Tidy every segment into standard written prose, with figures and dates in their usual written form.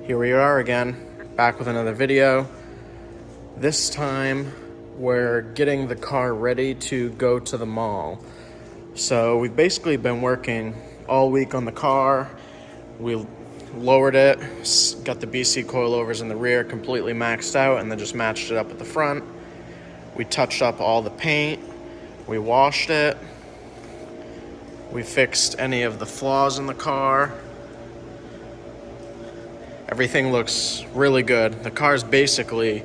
Here we are again, back with another video. This time we're getting the car ready to go to the mall. So we've basically been working all week on the car. We lowered it, got the BC coilovers in the rear completely maxed out, and then just matched it up at the front. We touched up all the paint, we washed it, we fixed any of the flaws in the car. Everything looks really good. The car's basically,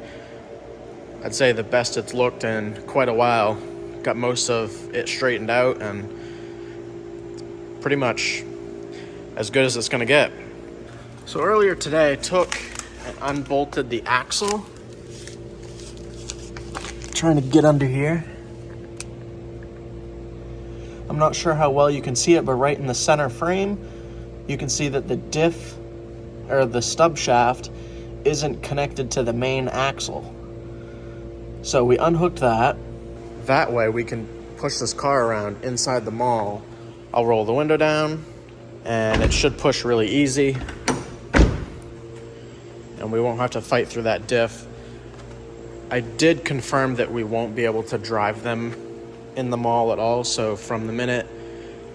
I'd say, the best it's looked in quite a while. Got most of it straightened out and pretty much as good as it's gonna get. So earlier today I took and unbolted the axle. Trying to get under here. I'm not sure how well you can see it, but right in the center frame, you can see that the diff, or the stub shaft, isn't connected to the main axle. So we unhooked that. That way we can push this car around inside the mall. I'll roll the window down and it should push really easy. And we won't have to fight through that diff. I did confirm that we won't be able to drive them in the mall at all. So from the minute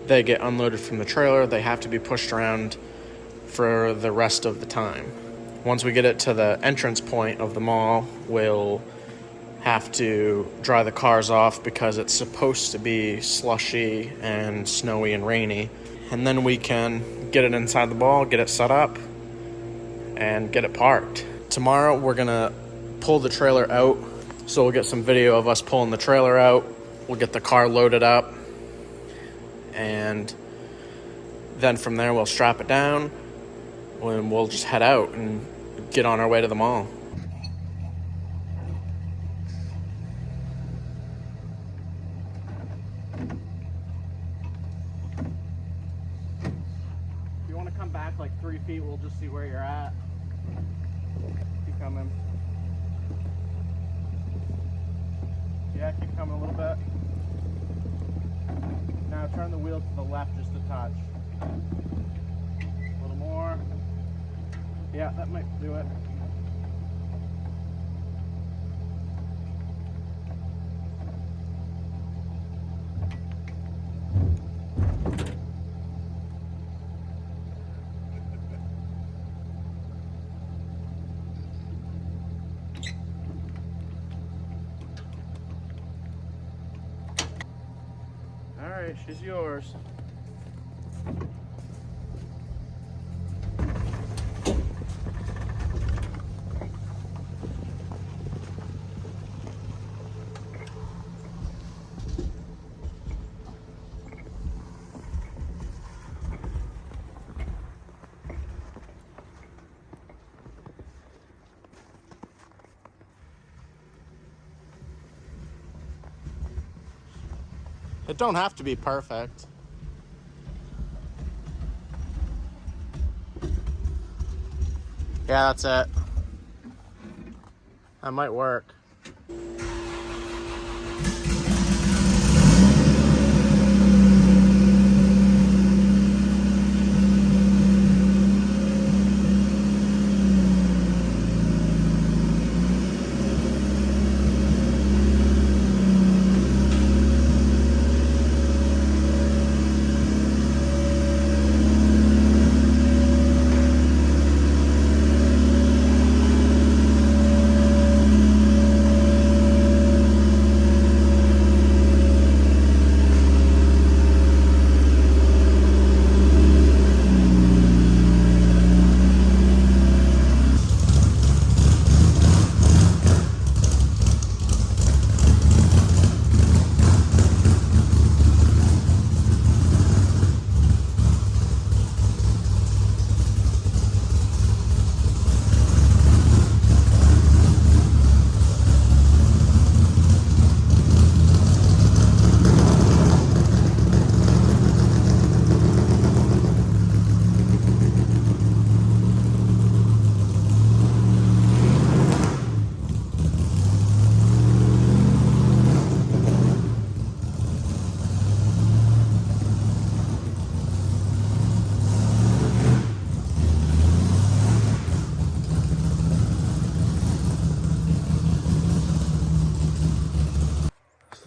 they get unloaded from the trailer, they have to be pushed around for the rest of the time. Once we get it to the entrance point of the mall, we'll have to dry the cars off because it's supposed to be slushy and snowy and rainy. And then we can get it inside the mall, get it set up, and get it parked. Tomorrow we're gonna pull the trailer out, so we'll get some video of us pulling the trailer out. We'll get the car loaded up, and then from there we'll strap it down and we'll just head out and get on our way to the mall. If you want to come back like 3 feet, we'll just see where you're at. Keep coming. Yeah, keep coming a little bit. Now turn the wheel to the left just a touch. A little more. Yeah, that might do it. All right, she's yours. It don't have to be perfect. Yeah, that's it. That might work.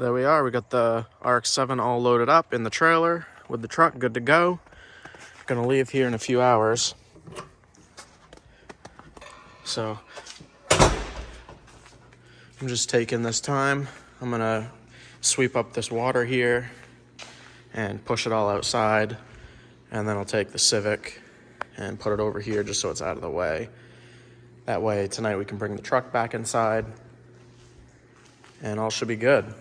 So there we are. We got the RX-7 all loaded up in the trailer with the truck, good to go. Gonna leave here in a few hours. So I'm just taking this time. I'm gonna sweep up this water here and push it all outside. And then I'll take the Civic and put it over here just so it's out of the way. That way tonight we can bring the truck back inside and all should be good.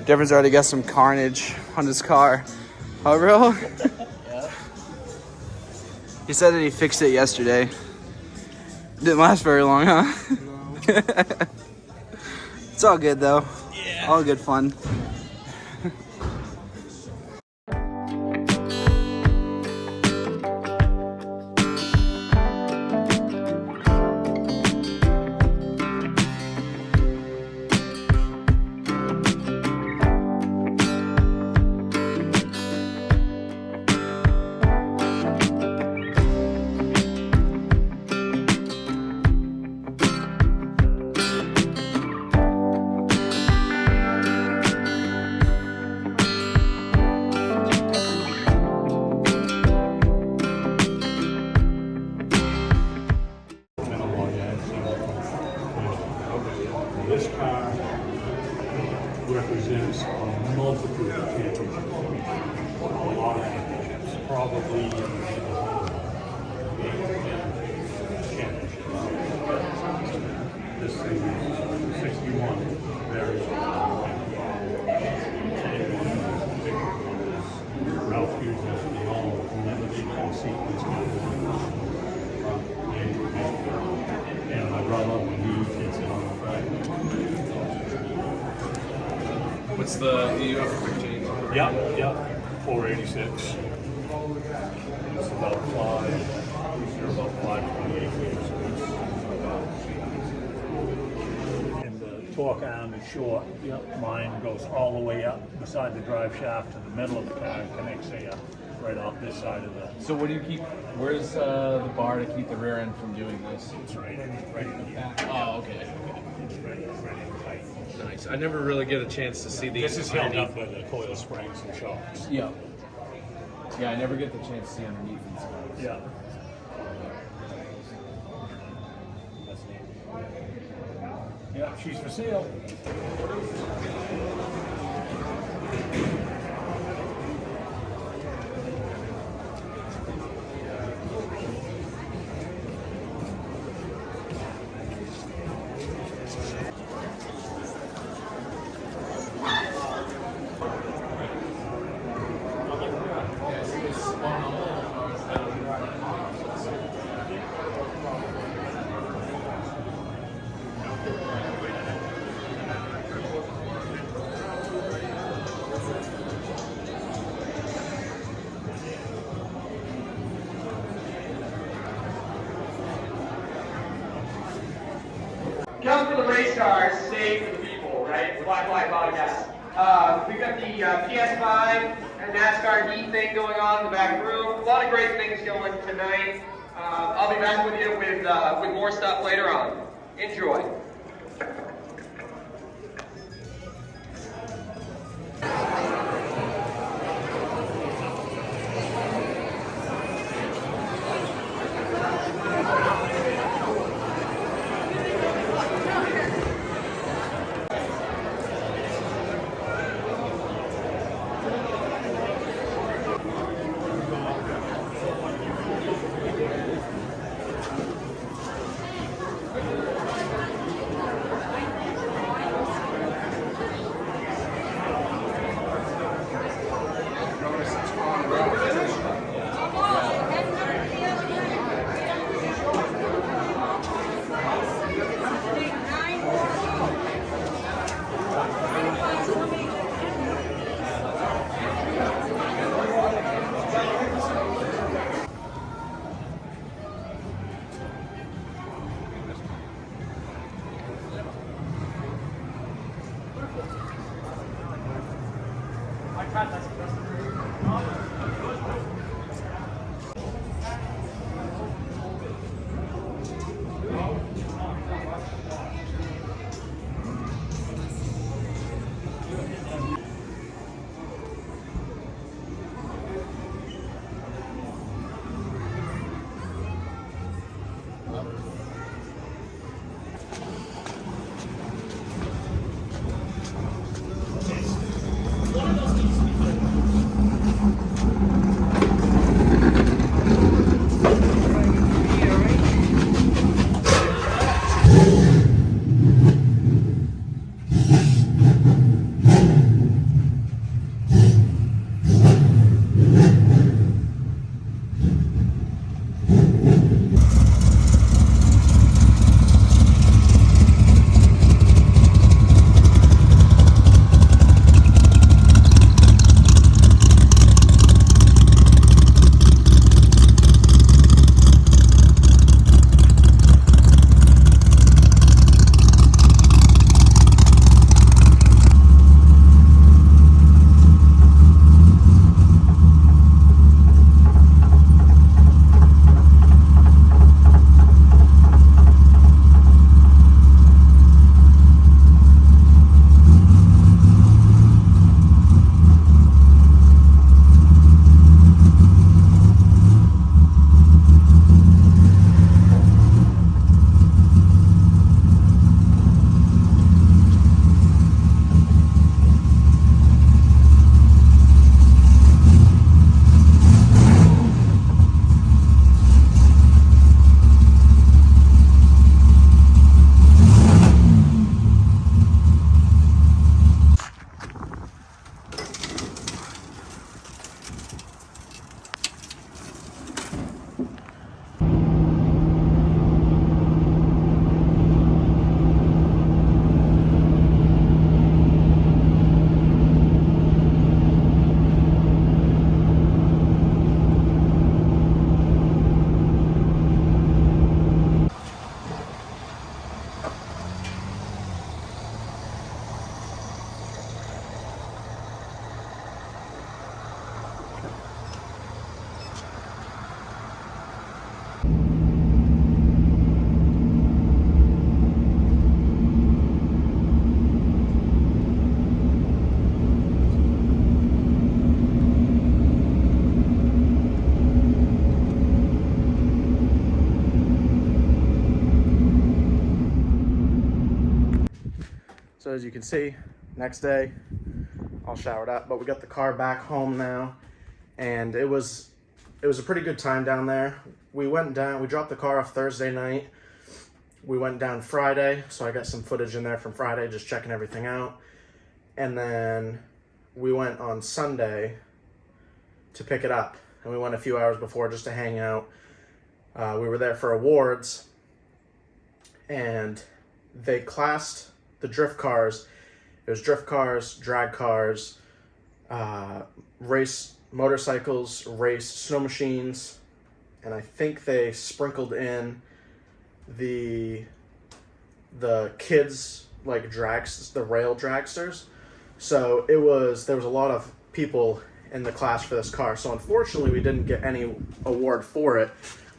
Devin's already got some carnage on his car. Oh, bro? Yeah. He said that he fixed it yesterday. Didn't last very long, huh? No. It's all good, though. Yeah. All good fun. This car represents a multitude of championships, a lot of championships, probably championships. This thing is 61, very Ralph uses the all navigation sequence. And my brother, when he gets it on the back. What's the you have a quick change? Yep, 486. It's about 528 meters. And the torque arm is short. Yep. Mine goes all the way up beside the drive shaft to the middle of the car and connects there right off this side of the. So what do you keep? Where's the bar to keep the rear end from doing this? It's right in here. Oh, okay. It's right in tight. Nice. I never really get a chance to see these. This is held up by the coil springs and shocks. Yeah. Yeah, I never get the chance to see underneath and stuff. Yeah. Yeah, she's for sale. for the race cars, stay for the people, right? The Black Light podcast. We've got the PS5 and NASCAR heat thing going on in the back room. A lot of great things going tonight. I'll be back with you with more stuff later on. Enjoy. So as you can see, next day, all showered up, but we got the car back home now, and it was a pretty good time down there. We dropped the car off Thursday night. We went down Friday, so I got some footage in there from Friday, just checking everything out. And then we went on Sunday to pick it up, and we went a few hours before just to hang out. We were there for awards, and they classed the drift cars. It was drift cars, drag cars, race motorcycles, race snow machines, and I think they sprinkled in the the kids like the rail dragsters. So there was a lot of people in the class for this car. So unfortunately, we didn't get any award for it.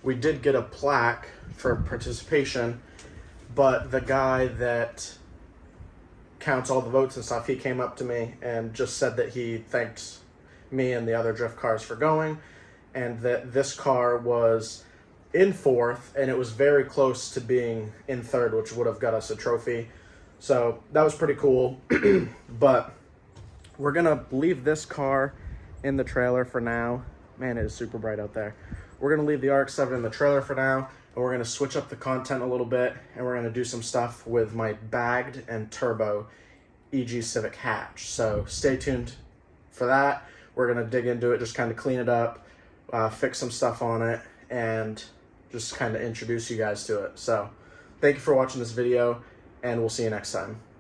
We did get a plaque for participation, but the guy that counts all the votes and stuff, he came up to me and just said that he thanked me and the other drift cars for going, and that this car was in fourth, and it was very close to being in third, which would have got us a trophy. So that was pretty cool. But we're gonna leave this car in the trailer for now. Man, it is super bright out there. We're gonna leave the RX-7 in the trailer for now, and we're gonna switch up the content a little bit, and we're gonna do some stuff with my bagged and turbo EG Civic hatch. So stay tuned for that. We're gonna dig into it, just kind of clean it up, fix some stuff on it, and just kind of introduce you guys to it. So thank you for watching this video, and we'll see you next time.